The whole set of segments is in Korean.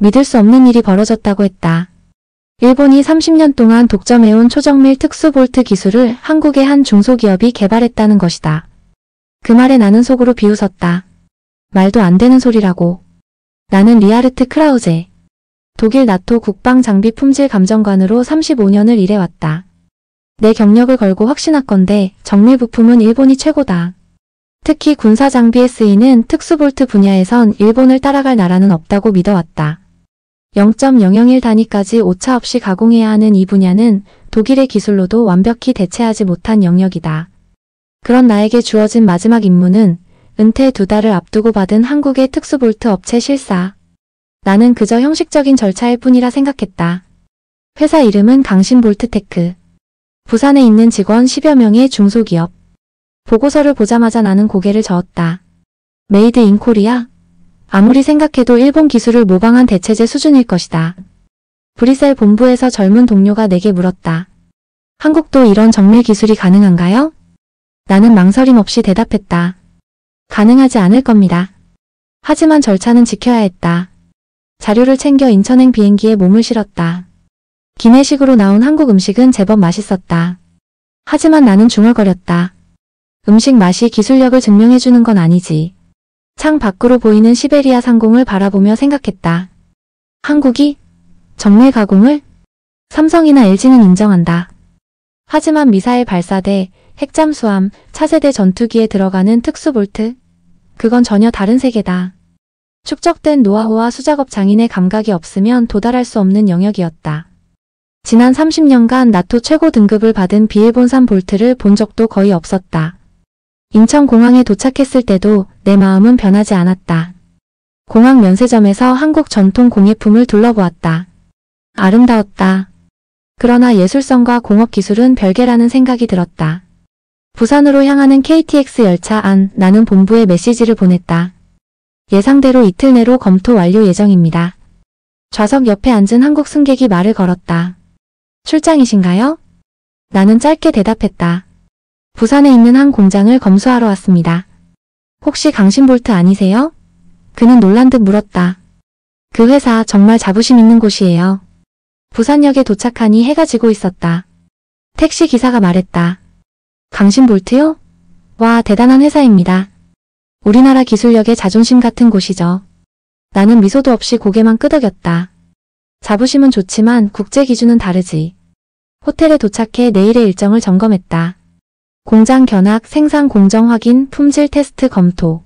믿을 수 없는 일이 벌어졌다고 했다. 일본이 30년 동안 독점해온 초정밀 특수 볼트 기술을 한국의 한 중소기업이 개발했다는 것이다. 그 말에 나는 속으로 비웃었다. 말도 안 되는 소리라고. 나는 리하르트 크라우제. 독일 나토 국방장비 품질 감정관으로 35년을 일해왔다. 내 경력을 걸고 확신하건대 정밀 부품은 일본이 최고다. 특히 군사장비에 쓰이는 특수볼트 분야에선 일본을 따라갈 나라는 없다고 믿어왔다. 0.001 단위까지 오차 없이 가공해야 하는 이 분야는 독일의 기술로도 완벽히 대체하지 못한 영역이다. 그런 나에게 주어진 마지막 임무는 은퇴 2달을 앞두고 받은 한국의 특수볼트 업체 실사. 나는 그저 형식적인 절차일 뿐이라 생각했다. 회사 이름은 강신볼트테크. 부산에 있는 직원 10여 명의 중소기업. 보고서를 보자마자 나는 고개를 저었다. 메이드 인 코리아? 아무리 생각해도 일본 기술을 모방한 대체제 수준일 것이다. 브뤼셀 본부에서 젊은 동료가 내게 물었다. 한국도 이런 정밀 기술이 가능한가요? 나는 망설임 없이 대답했다. 가능하지 않을 겁니다. 하지만 절차는 지켜야 했다. 자료를 챙겨 인천행 비행기에 몸을 실었다. 기내식으로 나온 한국 음식은 제법 맛있었다. 하지만 나는 중얼거렸다. 음식 맛이 기술력을 증명해주는 건 아니지. 창 밖으로 보이는 시베리아 상공을 바라보며 생각했다. 한국이? 정밀 가공을? 삼성이나 LG는 인정한다. 하지만 미사일 발사대, 핵잠수함, 차세대 전투기에 들어가는 특수볼트? 그건 전혀 다른 세계다. 축적된 노하우와 수작업 장인의 감각이 없으면 도달할 수 없는 영역이었다. 지난 30년간 나토 최고 등급을 받은 비일본산 볼트를 본 적도 거의 없었다. 인천공항에 도착했을 때도 내 마음은 변하지 않았다. 공항 면세점에서 한국 전통 공예품을 둘러보았다. 아름다웠다. 그러나 예술성과 공업 기술은 별개라는 생각이 들었다. 부산으로 향하는 KTX 열차 안 나는 본부에 메시지를 보냈다. 예상대로 이틀 내로 검토 완료 예정입니다. 좌석 옆에 앉은 한국 승객이 말을 걸었다. 출장이신가요? 나는 짧게 대답했다. 부산에 있는 한 공장을 검수하러 왔습니다. 혹시 강신볼트 아니세요? 그는 놀란 듯 물었다. 그 회사 정말 자부심 있는 곳이에요. 부산역에 도착하니 해가 지고 있었다. 택시 기사가 말했다. 강신볼트요? 와, 대단한 회사입니다. 우리나라 기술력의 자존심 같은 곳이죠. 나는 미소도 없이 고개만 끄덕였다. 자부심은 좋지만 국제 기준은 다르지. 호텔에 도착해 내일의 일정을 점검했다. 공장 견학, 생산 공정 확인, 품질 테스트 검토.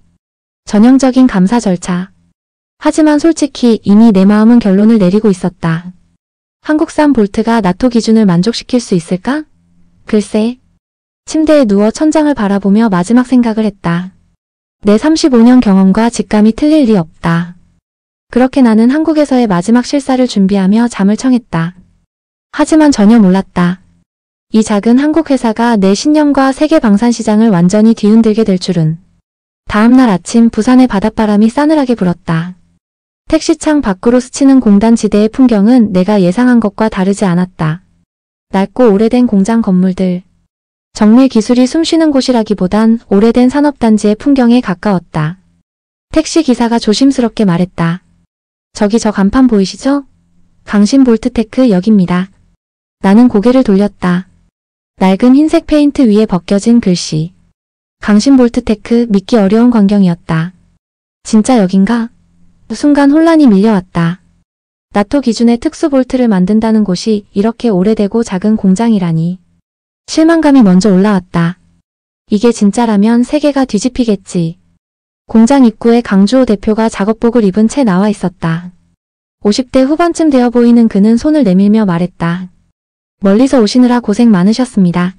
전형적인 감사 절차. 하지만 솔직히 이미 내 마음은 결론을 내리고 있었다. 한국산 볼트가 나토 기준을 만족시킬 수 있을까? 글쎄. 침대에 누워 천장을 바라보며 마지막 생각을 했다. 내 35년 경험과 직감이 틀릴 리 없다. 그렇게 나는 한국에서의 마지막 실사를 준비하며 잠을 청했다. 하지만 전혀 몰랐다. 이 작은 한국 회사가 내 신념과 세계 방산시장을 완전히 뒤흔들게 될 줄은. 다음날 아침 부산의 바닷바람이 싸늘하게 불었다. 택시창 밖으로 스치는 공단지대의 풍경은 내가 예상한 것과 다르지 않았다. 낡고 오래된 공장 건물들. 정밀 기술이 숨쉬는 곳이라기보단 오래된 산업단지의 풍경에 가까웠다. 택시 기사가 조심스럽게 말했다. 저기 저 간판 보이시죠? 강신볼트테크 역입니다. 나는 고개를 돌렸다. 낡은 흰색 페인트 위에 벗겨진 글씨. 강신볼트테크 믿기 어려운 광경이었다. 진짜 여긴가? 순간 혼란이 밀려왔다. 나토 기준의 특수볼트를 만든다는 곳이 이렇게 오래되고 작은 공장이라니. 실망감이 먼저 올라왔다. 이게 진짜라면 세계가 뒤집히겠지. 공장 입구에 강주호 대표가 작업복을 입은 채 나와 있었다. 50대 후반쯤 되어 보이는 그는 손을 내밀며 말했다. 멀리서 오시느라 고생 많으셨습니다.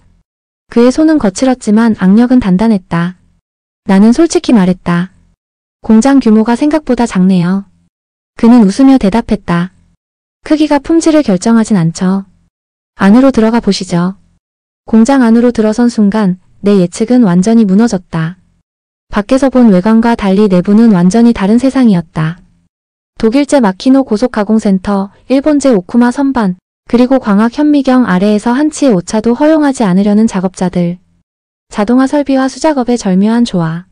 그의 손은 거칠었지만 악력은 단단했다. 나는 솔직히 말했다. 공장 규모가 생각보다 작네요. 그는 웃으며 대답했다. 크기가 품질을 결정하진 않죠. 안으로 들어가 보시죠. 공장 안으로 들어선 순간 내 예측은 완전히 무너졌다. 밖에서 본 외관과 달리 내부는 완전히 다른 세상이었다. 독일제 마키노 고속가공센터, 일본제 오쿠마 선반, 그리고 광학 현미경 아래에서 한치의 오차도 허용하지 않으려는 작업자들. 자동화 설비와 수작업의 절묘한 조화.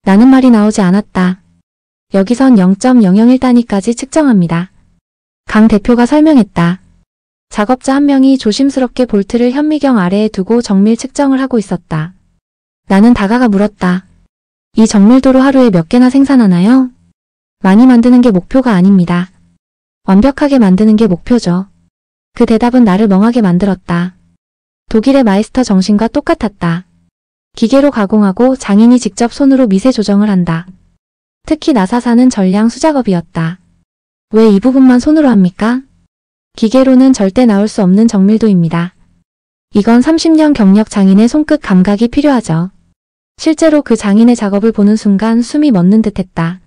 나는 말이 나오지 않았다. 여기선 0.001 단위까지 측정합니다. 강 대표가 설명했다. 작업자 한 명이 조심스럽게 볼트를 현미경 아래에 두고 정밀 측정을 하고 있었다. 나는 다가가 물었다. 이 정밀도로 하루에 몇 개나 생산하나요? 많이 만드는 게 목표가 아닙니다. 완벽하게 만드는 게 목표죠. 그 대답은 나를 멍하게 만들었다. 독일의 마이스터 정신과 똑같았다. 기계로 가공하고 장인이 직접 손으로 미세 조정을 한다. 특히 나사사는 전량 수작업이었다. 왜 이 부분만 손으로 합니까? 기계로는 절대 나올 수 없는 정밀도입니다. 이건 30년 경력 장인의 손끝 감각이 필요하죠. 실제로 그 장인의 작업을 보는 순간 숨이 멎는 듯했다.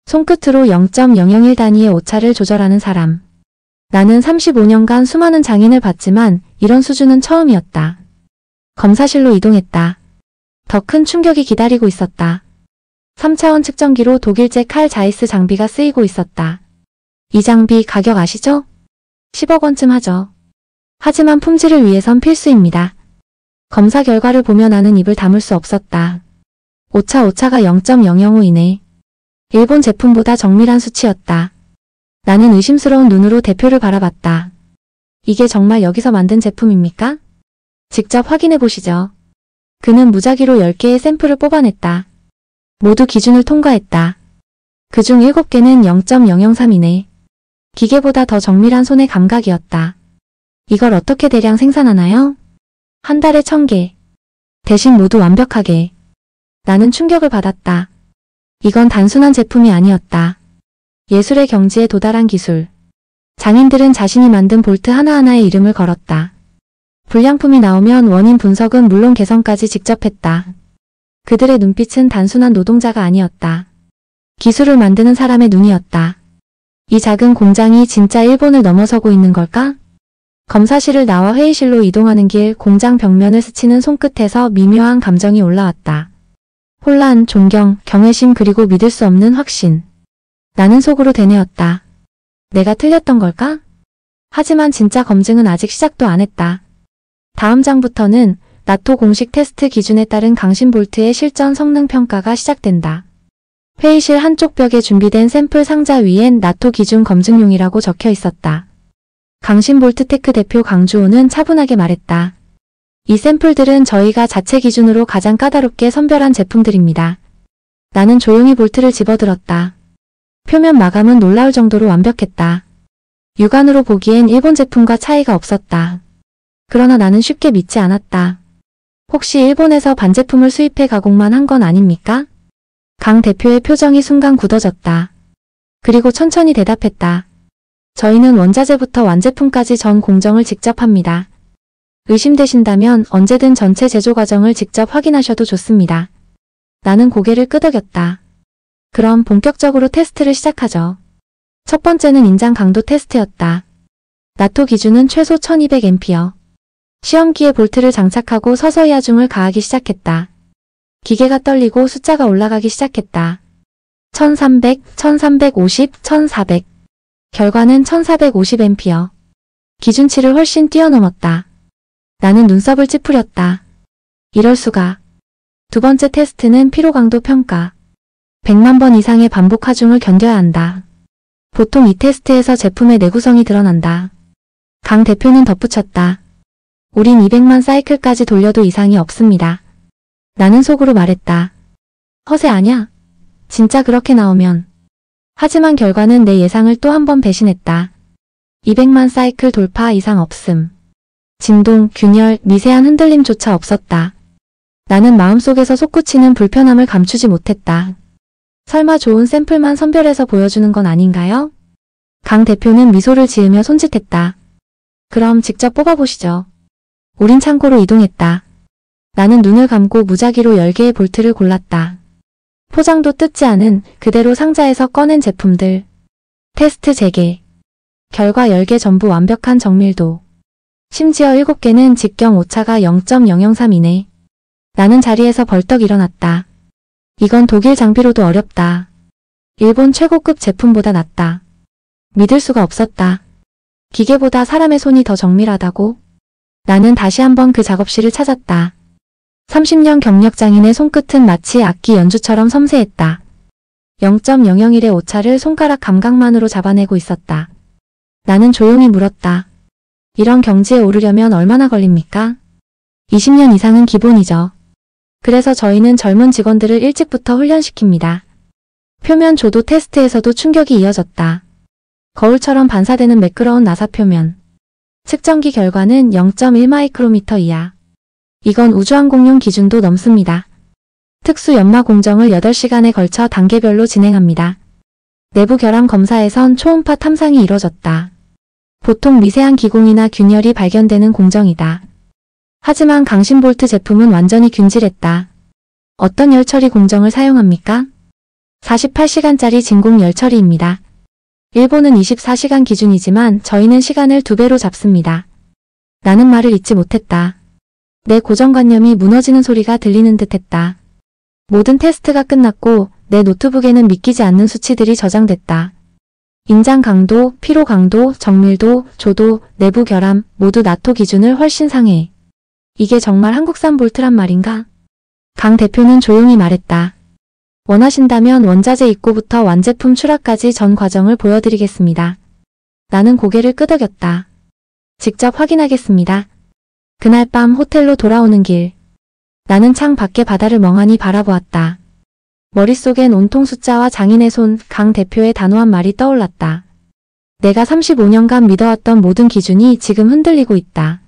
손끝으로 0.001 단위의 오차를 조절하는 사람. 나는 35년간 수많은 장인을 봤지만 이런 수준은 처음이었다. 검사실로 이동했다. 더 큰 충격이 기다리고 있었다. 3차원 측정기로 독일제 칼 자이스 장비가 쓰이고 있었다. 이 장비 가격 아시죠? 10억 원쯤 하죠. 하지만 품질을 위해선 필수입니다. 검사 결과를 보며 나는 입을 다물 수 없었다. 오차가 0.005 이내. 일본 제품보다 정밀한 수치였다. 나는 의심스러운 눈으로 대표를 바라봤다. 이게 정말 여기서 만든 제품입니까? 직접 확인해 보시죠. 그는 무작위로 10개의 샘플을 뽑아냈다. 모두 기준을 통과했다. 그중 7개는 0.003 이내. 기계보다 더 정밀한 손의 감각이었다. 이걸 어떻게 대량 생산하나요? 한 달에 1000개. 대신 모두 완벽하게. 나는 충격을 받았다. 이건 단순한 제품이 아니었다. 예술의 경지에 도달한 기술. 장인들은 자신이 만든 볼트 하나하나에 이름을 걸었다. 불량품이 나오면 원인 분석은 물론 개선까지 직접 했다. 그들의 눈빛은 단순한 노동자가 아니었다. 기술을 만드는 사람의 눈이었다. 이 작은 공장이 진짜 일본을 넘어서고 있는 걸까? 검사실을 나와 회의실로 이동하는 길 공장 벽면을 스치는 손끝에서 미묘한 감정이 올라왔다. 혼란, 존경, 경외심 그리고 믿을 수 없는 확신. 나는 속으로 되뇌었다. 내가 틀렸던 걸까? 하지만 진짜 검증은 아직 시작도 안 했다. 다음 장부터는 나토 공식 테스트 기준에 따른 강신 볼트의 실전 성능 평가가 시작된다. 회의실 한쪽 벽에 준비된 샘플 상자 위엔 나토 기준 검증용이라고 적혀 있었다. 강신 볼트테크 대표 강주호는 차분하게 말했다. 이 샘플들은 저희가 자체 기준으로 가장 까다롭게 선별한 제품들입니다. 나는 조용히 볼트를 집어들었다. 표면 마감은 놀라울 정도로 완벽했다. 육안으로 보기엔 일본 제품과 차이가 없었다. 그러나 나는 쉽게 믿지 않았다. 혹시 일본에서 반제품을 수입해 가공만 한 건 아닙니까? 강 대표의 표정이 순간 굳어졌다. 그리고 천천히 대답했다. 저희는 원자재부터 완제품까지 전 공정을 직접 합니다. 의심되신다면 언제든 전체 제조 과정을 직접 확인하셔도 좋습니다. 나는 고개를 끄덕였다. 그럼 본격적으로 테스트를 시작하죠. 첫 번째는 인장 강도 테스트였다. 나토 기준은 최소 1200A. 시험기에 볼트를 장착하고 서서히 하중을 가하기 시작했다. 기계가 떨리고 숫자가 올라가기 시작했다. 1300, 1350, 1400. 결과는 1450A. 기준치를 훨씬 뛰어넘었다. 나는 눈썹을 찌푸렸다. 이럴 수가. 두 번째 테스트는 피로강도 평가. 100만 번 이상의 반복 하중을 견뎌야 한다. 보통 이 테스트에서 제품의 내구성이 드러난다. 강 대표는 덧붙였다. 우린 200만 사이클까지 돌려도 이상이 없습니다. 나는 속으로 말했다. 허세 아냐? 진짜 그렇게 나오면. 하지만 결과는 내 예상을 또 한 번 배신했다. 200만 사이클 돌파 이상 없음. 진동, 균열, 미세한 흔들림조차 없었다. 나는 마음속에서 솟구치는 불편함을 감추지 못했다. 설마 좋은 샘플만 선별해서 보여주는 건 아닌가요? 강 대표는 미소를 지으며 손짓했다. 그럼 직접 뽑아보시죠. 우린 창고로 이동했다. 나는 눈을 감고 무작위로 10개의 볼트를 골랐다. 포장도 뜯지 않은 그대로 상자에서 꺼낸 제품들. 테스트 재개. 결과 10개 전부 완벽한 정밀도. 심지어 7개는 직경 오차가 0.003 이내. 나는 자리에서 벌떡 일어났다. 이건 독일 장비로도 어렵다. 일본 최고급 제품보다 낫다. 믿을 수가 없었다. 기계보다 사람의 손이 더 정밀하다고? 나는 다시 한번 그 작업실을 찾았다. 30년 경력 장인의 손끝은 마치 악기 연주처럼 섬세했다. 0.001의 오차를 손가락 감각만으로 잡아내고 있었다. 나는 조용히 물었다. 이런 경지에 오르려면 얼마나 걸립니까? 20년 이상은 기본이죠. 그래서 저희는 젊은 직원들을 일찍부터 훈련시킵니다. 표면 조도 테스트에서도 충격이 이어졌다. 거울처럼 반사되는 매끄러운 나사 표면. 측정기 결과는 0.1 마이크로미터 이하. 이건 우주항공용 기준도 넘습니다. 특수 연마 공정을 8시간에 걸쳐 단계별로 진행합니다. 내부 결함 검사에선 초음파 탐상이 이뤄졌다. 보통 미세한 기공이나 균열이 발견되는 공정이다. 하지만 강신볼트 제품은 완전히 균질했다. 어떤 열처리 공정을 사용합니까? 48시간짜리 진공 열처리입니다. 일본은 24시간 기준이지만 저희는 시간을 2배로 잡습니다. 나는 말을 잇지 못했다. 내 고정관념이 무너지는 소리가 들리는 듯했다. 모든 테스트가 끝났고 내 노트북에는 믿기지 않는 수치들이 저장됐다. 인장 강도, 피로 강도, 정밀도, 조도, 내부 결함 모두 나토 기준을 훨씬 상해. 이게 정말 한국산 볼트란 말인가? 강 대표는 조용히 말했다. 원하신다면 원자재 입고부터 완제품 출하까지 전 과정을 보여드리겠습니다. 나는 고개를 끄덕였다. 직접 확인하겠습니다. 그날 밤 호텔로 돌아오는 길. 나는 창 밖의 바다를 멍하니 바라보았다. 머릿속엔 온통 숫자와 장인의 손, 강 대표의 단호한 말이 떠올랐다. 내가 35년간 믿어왔던 모든 기준이 지금 흔들리고 있다.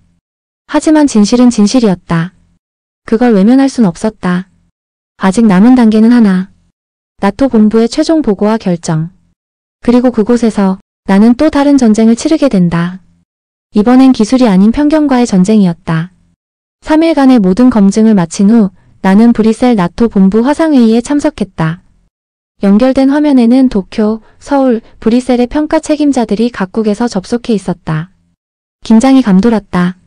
하지만 진실은 진실이었다. 그걸 외면할 순 없었다. 아직 남은 단계는 하나. 나토 본부의 최종 보고와 결정. 그리고 그곳에서 나는 또 다른 전쟁을 치르게 된다. 이번엔 기술이 아닌 편견과의 전쟁이었다. 3일간의 모든 검증을 마친 후 나는 브뤼셀 나토 본부 화상회의에 참석했다. 연결된 화면에는 도쿄, 서울, 브뤼셀의 평가 책임자들이 각국에서 접속해 있었다. 긴장이 감돌았다.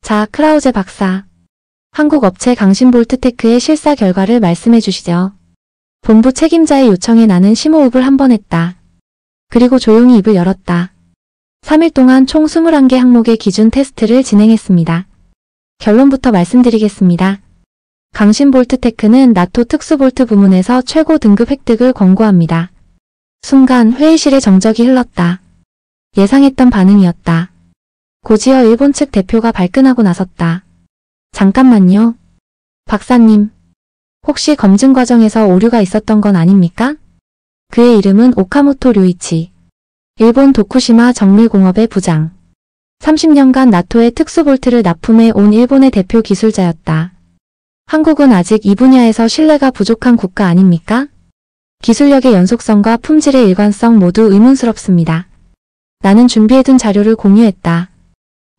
자, 크라우제 박사. 한국 업체 강신볼트테크의 실사 결과를 말씀해 주시죠. 본부 책임자의 요청에 나는 심호흡을 한 번 했다. 그리고 조용히 입을 열었다. 3일 동안 총 21개 항목의 기준 테스트를 진행했습니다. 결론부터 말씀드리겠습니다. 강신볼트테크는 나토 특수볼트 부문에서 최고 등급 획득을 권고합니다. 순간 회의실에 정적이 흘렀다. 예상했던 반응이었다. 고지어 일본 측 대표가 발끈하고 나섰다. 잠깐만요. 박사님. 혹시 검증 과정에서 오류가 있었던 건 아닙니까? 그의 이름은 오카모토 료이치. 일본 도쿠시마 정밀공업의 부장. 30년간 나토의 특수볼트를 납품해 온 일본의 대표 기술자였다. 한국은 아직 이 분야에서 신뢰가 부족한 국가 아닙니까? 기술력의 연속성과 품질의 일관성 모두 의문스럽습니다. 나는 준비해둔 자료를 공유했다.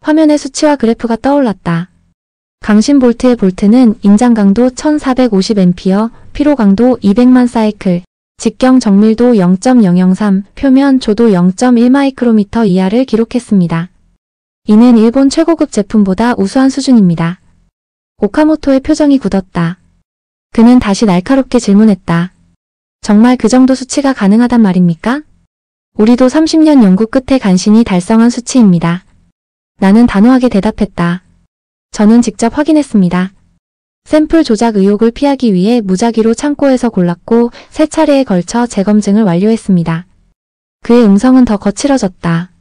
화면에 수치와 그래프가 떠올랐다. 강신볼트의 볼트는 인장 강도 1450A, 피로 강도 200만 사이클, 직경 정밀도 0.003, 표면 조도 0.1 마이크로미터 이하를 기록했습니다. 이는 일본 최고급 제품보다 우수한 수준입니다. 오카모토의 표정이 굳었다. 그는 다시 날카롭게 질문했다. 정말 그 정도 수치가 가능하단 말입니까? 우리도 30년 연구 끝에 간신히 달성한 수치입니다. 나는 단호하게 대답했다. 저는 직접 확인했습니다. 샘플 조작 의혹을 피하기 위해 무작위로 창고에서 골랐고 3차례에 걸쳐 재검증을 완료했습니다. 그의 음성은 더 거칠어졌다.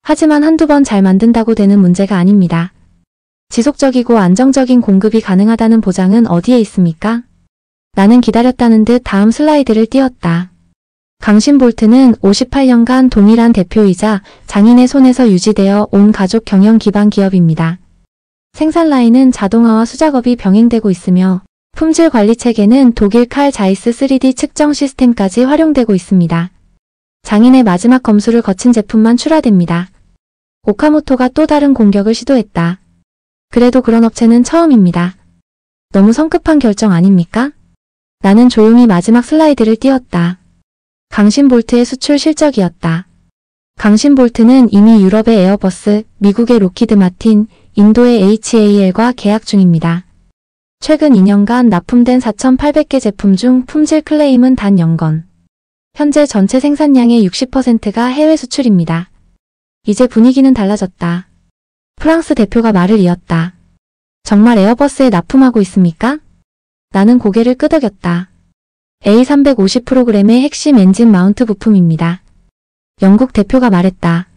하지만 한두 번 잘 만든다고 되는 문제가 아닙니다. 지속적이고 안정적인 공급이 가능하다는 보장은 어디에 있습니까? 나는 기다렸다는 듯 다음 슬라이드를 띄웠다. 강신볼트는 58년간 동일한 대표이자 장인의 손에서 유지되어 온 가족 경영 기반 기업입니다. 생산 라인은 자동화와 수작업이 병행되고 있으며 품질 관리 체계는 독일 칼 자이스 3D 측정 시스템까지 활용되고 있습니다. 장인의 마지막 검수를 거친 제품만 출하됩니다. 오카모토가 또 다른 공격을 시도했다. 그래도 그런 업체는 처음입니다. 너무 성급한 결정 아닙니까? 나는 조용히 마지막 슬라이드를 띄웠다. 강신볼트의 수출 실적이었다. 강신볼트는 이미 유럽의 에어버스, 미국의 로키드 마틴, 인도의 HAL과 계약 중입니다. 최근 2년간 납품된 4,800개 제품 중 품질 클레임은 단 0건. 현재 전체 생산량의 60%가 해외 수출입니다. 이제 분위기는 달라졌다. 프랑스 대표가 말을 이었다. 정말 에어버스에 납품하고 있습니까? 나는 고개를 끄덕였다. A350 프로그램의 핵심 엔진 마운트 부품입니다. 영국 대표가 말했다.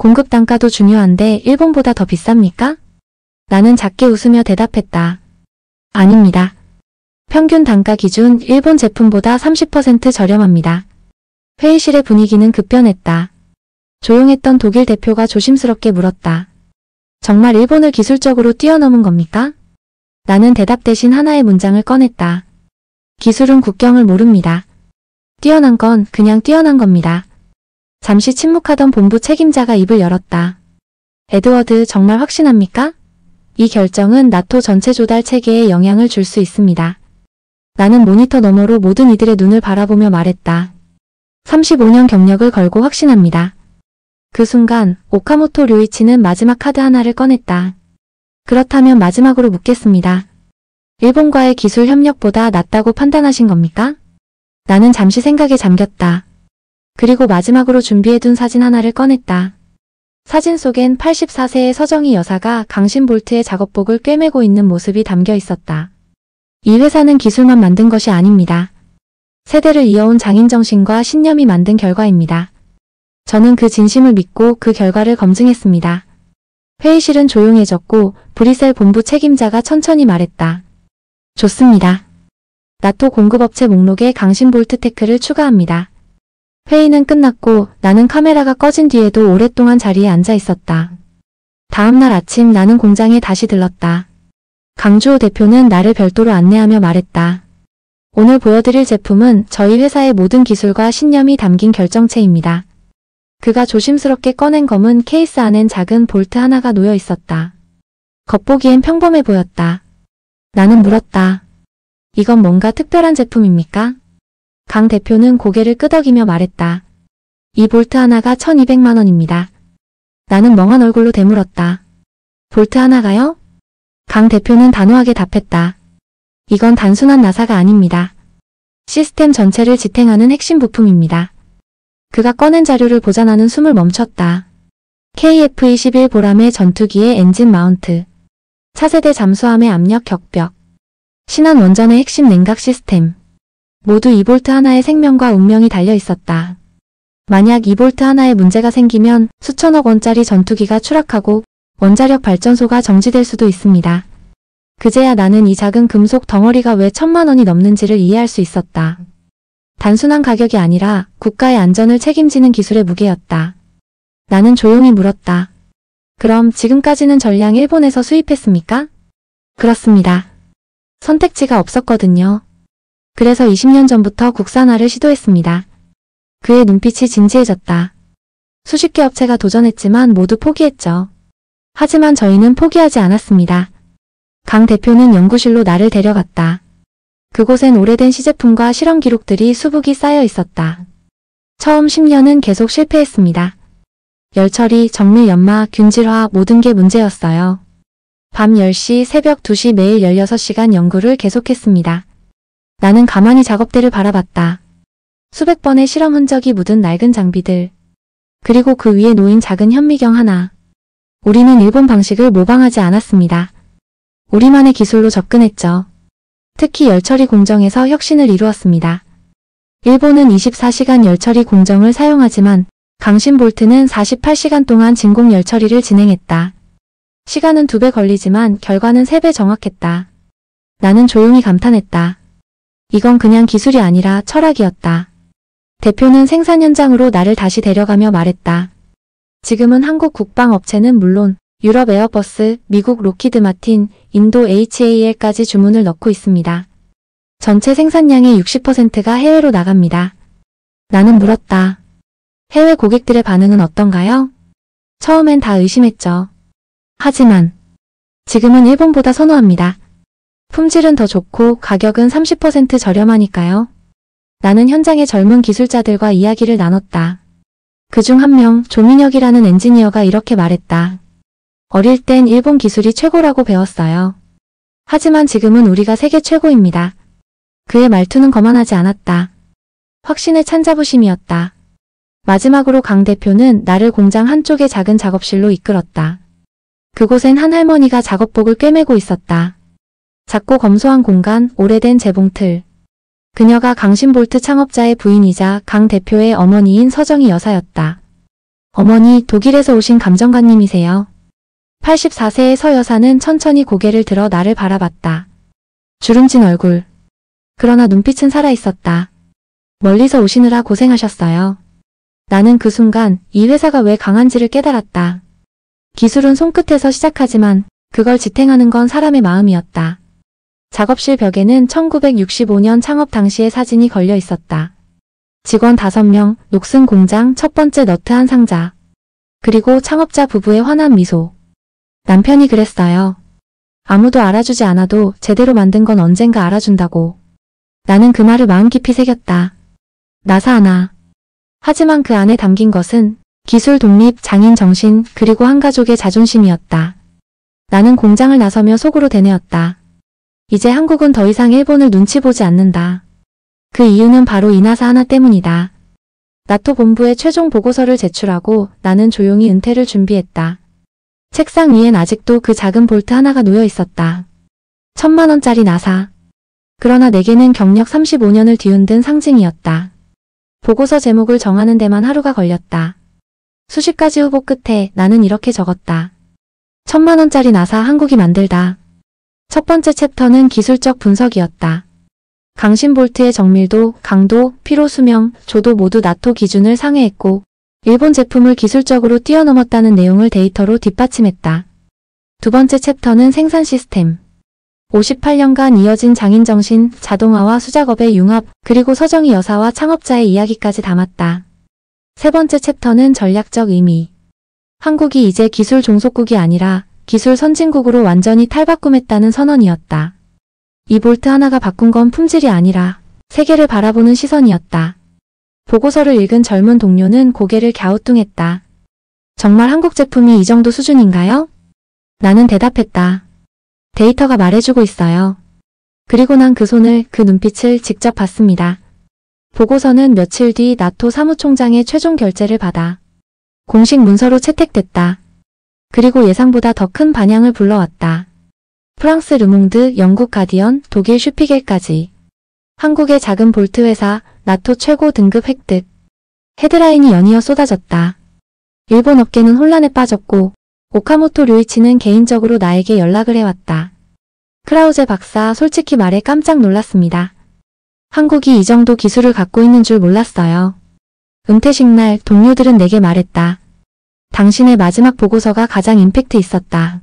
공급 단가도 중요한데 일본보다 더 비쌉니까? 나는 작게 웃으며 대답했다. 아닙니다. 평균 단가 기준 일본 제품보다 30% 저렴합니다. 회의실의 분위기는 급변했다. 조용했던 독일 대표가 조심스럽게 물었다. 정말 일본을 기술적으로 뛰어넘은 겁니까? 나는 대답 대신 하나의 문장을 꺼냈다. 기술은 국경을 모릅니다. 뛰어난 건 그냥 뛰어난 겁니다. 잠시 침묵하던 본부 책임자가 입을 열었다. 에드워드, 정말 확신합니까? 이 결정은 나토 전체 조달 체계에 영향을 줄 수 있습니다. 나는 모니터 너머로 모든 이들의 눈을 바라보며 말했다. 35년 경력을 걸고 확신합니다. 그 순간 오카모토 료이치는 마지막 카드 하나를 꺼냈다. 그렇다면 마지막으로 묻겠습니다. 일본과의 기술 협력보다 낫다고 판단하신 겁니까? 나는 잠시 생각에 잠겼다. 그리고 마지막으로 준비해둔 사진 하나를 꺼냈다. 사진 속엔 84세의 서정희 여사가 강신볼트의 작업복을 꿰매고 있는 모습이 담겨 있었다. 이 회사는 기술만 만든 것이 아닙니다. 세대를 이어온 장인정신과 신념이 만든 결과입니다. 저는 그 진심을 믿고 그 결과를 검증했습니다. 회의실은 조용해졌고 브리셀 본부 책임자가 천천히 말했다. 좋습니다. 나토 공급업체 목록에 강신볼트 테크를 추가합니다. 회의는 끝났고 나는 카메라가 꺼진 뒤에도 오랫동안 자리에 앉아 있었다. 다음날 아침 나는 공장에 다시 들렀다. 강주호 대표는 나를 별도로 안내하며 말했다. 오늘 보여드릴 제품은 저희 회사의 모든 기술과 신념이 담긴 결정체입니다. 그가 조심스럽게 꺼낸 검은 케이스 안엔 작은 볼트 하나가 놓여 있었다. 겉보기엔 평범해 보였다. 나는 물었다. 이건 뭔가 특별한 제품입니까? 강 대표는 고개를 끄덕이며 말했다. 이 볼트 하나가 1200만 원입니다. 나는 멍한 얼굴로 되물었다. 볼트 하나가요? 강 대표는 단호하게 답했다. 이건 단순한 나사가 아닙니다. 시스템 전체를 지탱하는 핵심 부품입니다. 그가 꺼낸 자료를 보자 나는 숨을 멈췄다. KF-21 보람의 전투기의 엔진 마운트, 차세대 잠수함의 압력 격벽, 신한 원전의 핵심 냉각 시스템. 모두 이 볼트 하나의 생명과 운명이 달려 있었다. 만약 이 볼트 하나에 문제가 생기면 수천억 원짜리 전투기가 추락하고 원자력 발전소가 정지될 수도 있습니다. 그제야 나는 이 작은 금속 덩어리가 왜 1000만 원이 넘는지를 이해할 수 있었다. 단순한 가격이 아니라 국가의 안전을 책임지는 기술의 무게였다. 나는 조용히 물었다. 그럼 지금까지는 전량 일본에서 수입했습니까? 그렇습니다. 선택지가 없었거든요. 그래서 20년 전부터 국산화를 시도했습니다. 그의 눈빛이 진지해졌다. 수십 개 업체가 도전했지만 모두 포기했죠. 하지만 저희는 포기하지 않았습니다. 강 대표는 연구실로 나를 데려갔다. 그곳엔 오래된 시제품과 실험 기록들이 수북이 쌓여 있었다. 처음 10년은 계속 실패했습니다. 열처리, 정밀 연마, 균질화 모든 게 문제였어요. 밤 10시, 새벽 2시 매일 16시간 연구를 계속했습니다. 나는 가만히 작업대를 바라봤다. 수백 번의 실험 흔적이 묻은 낡은 장비들. 그리고 그 위에 놓인 작은 현미경 하나. 우리는 일본 방식을 모방하지 않았습니다. 우리만의 기술로 접근했죠. 특히 열처리 공정에서 혁신을 이루었습니다. 일본은 24시간 열처리 공정을 사용하지만 강신볼트는 48시간 동안 진공 열처리를 진행했다. 시간은 2배 걸리지만 결과는 3배 정확했다. 나는 조용히 감탄했다. 이건 그냥 기술이 아니라 철학이었다. 대표는 생산 현장으로 나를 다시 데려가며 말했다. 지금은 한국 국방업체는 물론 유럽 에어버스, 미국 로키드 마틴, 인도 HAL까지 주문을 넣고 있습니다. 전체 생산량의 60%가 해외로 나갑니다. 나는 물었다. 해외 고객들의 반응은 어떤가요? 처음엔 다 의심했죠. 하지만 지금은 일본보다 선호합니다. 품질은 더 좋고 가격은 30% 저렴하니까요. 나는 현장의 젊은 기술자들과 이야기를 나눴다. 그중 한 명, 조민혁이라는 엔지니어가 이렇게 말했다. 어릴 땐 일본 기술이 최고라고 배웠어요. 하지만 지금은 우리가 세계 최고입니다. 그의 말투는 거만하지 않았다. 확신에 찬 자부심이었다. 마지막으로 강 대표는 나를 공장 한쪽의 작은 작업실로 이끌었다. 그곳엔 한 할머니가 작업복을 꿰매고 있었다. 작고 검소한 공간, 오래된 재봉틀. 그녀가 강신볼트 창업자의 부인이자 강 대표의 어머니인 서정희 여사였다. 어머니, 독일에서 오신 감정가님이세요. 84세의 서 여사는 천천히 고개를 들어 나를 바라봤다. 주름진 얼굴. 그러나 눈빛은 살아있었다. 멀리서 오시느라 고생하셨어요. 나는 그 순간 이 회사가 왜 강한지를 깨달았다. 기술은 손끝에서 시작하지만 그걸 지탱하는 건 사람의 마음이었다. 작업실 벽에는 1965년 창업 당시의 사진이 걸려 있었다. 직원 5명, 녹슨 공장, 첫 번째 너트 한 상자. 그리고 창업자 부부의 환한 미소. 남편이 그랬어요. 아무도 알아주지 않아도 제대로 만든 건 언젠가 알아준다고. 나는 그 말을 마음 깊이 새겼다. 나사 하나. 하지만 그 안에 담긴 것은 기술 독립, 장인 정신, 그리고 한 가족의 자존심이었다. 나는 공장을 나서며 속으로 되뇌었다. 이제 한국은 더 이상 일본을 눈치 보지 않는다. 그 이유는 바로 이 나사 하나 때문이다. 나토 본부에 최종 보고서를 제출하고 나는 조용히 은퇴를 준비했다. 책상 위엔 아직도 그 작은 볼트 하나가 놓여 있었다. 1000만원짜리 나사. 그러나 내게는 경력 35년을 뒤흔든 상징이었다. 보고서 제목을 정하는 데만 하루가 걸렸다. 수십 가지 후보 끝에 나는 이렇게 적었다. 1000만원짜리 나사 한국이 만들다. 첫 번째 챕터는 기술적 분석이었다. 강신 볼트의 정밀도, 강도, 피로 수명, 조도 모두 나토 기준을 상회했고 일본 제품을 기술적으로 뛰어넘었다는 내용을 데이터로 뒷받침했다. 두 번째 챕터는 생산 시스템. 58년간 이어진 장인정신, 자동화와 수작업의 융합, 그리고 서정희 여사와 창업자의 이야기까지 담았다. 세 번째 챕터는 전략적 의미. 한국이 이제 기술 종속국이 아니라 기술 선진국으로 완전히 탈바꿈했다는 선언이었다. 이 볼트 하나가 바꾼 건 품질이 아니라 세계를 바라보는 시선이었다. 보고서를 읽은 젊은 동료는 고개를 갸우뚱했다. 정말 한국 제품이 이 정도 수준인가요? 나는 대답했다. 데이터가 말해주고 있어요. 그리고 난 그 손을, 그 눈빛을 직접 봤습니다. 보고서는 며칠 뒤 나토 사무총장의 최종 결재를 받아 공식 문서로 채택됐다. 그리고 예상보다 더 큰 반향을 불러왔다. 프랑스 르몽드, 영국 가디언, 독일 슈피겔까지. 한국의 작은 볼트 회사, 나토 최고 등급 획득. 헤드라인이 연이어 쏟아졌다. 일본 업계는 혼란에 빠졌고 오카모토 류이치는 개인적으로 나에게 연락을 해왔다. 크라우제 박사, 솔직히 말해 깜짝 놀랐습니다. 한국이 이 정도 기술을 갖고 있는 줄 몰랐어요. 은퇴식 날 동료들은 내게 말했다. 당신의 마지막 보고서가 가장 임팩트 있었다.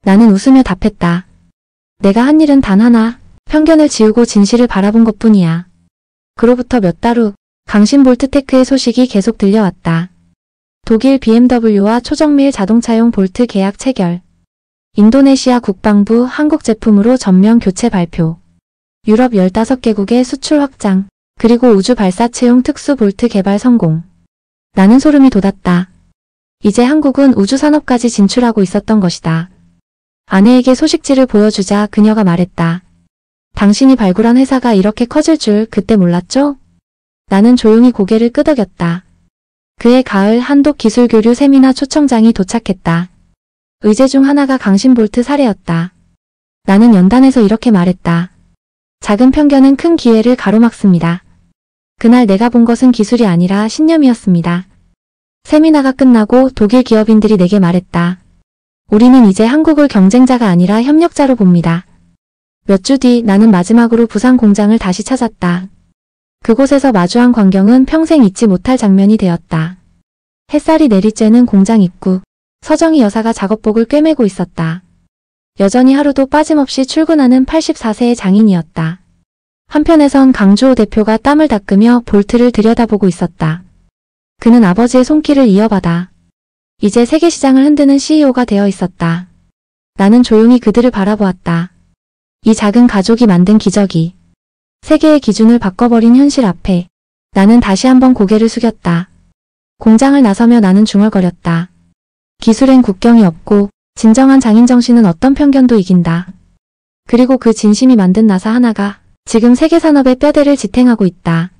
나는 웃으며 답했다. 내가 한 일은 단 하나, 편견을 지우고 진실을 바라본 것뿐이야. 그로부터 몇 달 후 강신 볼트테크의 소식이 계속 들려왔다. 독일 BMW와 초정밀 자동차용 볼트 계약 체결. 인도네시아 국방부 한국 제품으로 전면 교체 발표. 유럽 15개국의 수출 확장. 그리고 우주 발사체용 특수 볼트 개발 성공. 나는 소름이 돋았다. 이제 한국은 우주 산업까지 진출하고 있었던 것이다. 아내에게 소식지를 보여주자 그녀가 말했다. 당신이 발굴한 회사가 이렇게 커질 줄 그때 몰랐죠? 나는 조용히 고개를 끄덕였다. 그해 가을 한독 기술교류 세미나 초청장이 도착했다. 의제 중 하나가 강신볼트 사례였다. 나는 연단에서 이렇게 말했다. 작은 편견은 큰 기회를 가로막습니다. 그날 내가 본 것은 기술이 아니라 신념이었습니다. 세미나가 끝나고 독일 기업인들이 내게 말했다. 우리는 이제 한국을 경쟁자가 아니라 협력자로 봅니다. 몇 주 뒤 나는 마지막으로 부산 공장을 다시 찾았다. 그곳에서 마주한 광경은 평생 잊지 못할 장면이 되었다. 햇살이 내리쬐는 공장 입구, 서정희 여사가 작업복을 꿰매고 있었다. 여전히 하루도 빠짐없이 출근하는 84세의 장인이었다. 한편에선 강주호 대표가 땀을 닦으며 볼트를 들여다보고 있었다. 그는 아버지의 손길을 이어받아 이제 세계 시장을 흔드는 CEO가 되어 있었다. 나는 조용히 그들을 바라보았다. 이 작은 가족이 만든 기적이 세계의 기준을 바꿔버린 현실 앞에 나는 다시 한번 고개를 숙였다. 공장을 나서며 나는 중얼거렸다. 기술엔 국경이 없고 진정한 장인정신은 어떤 편견도 이긴다. 그리고 그 진심이 만든 나사 하나가 지금 세계 산업의 뼈대를 지탱하고 있다.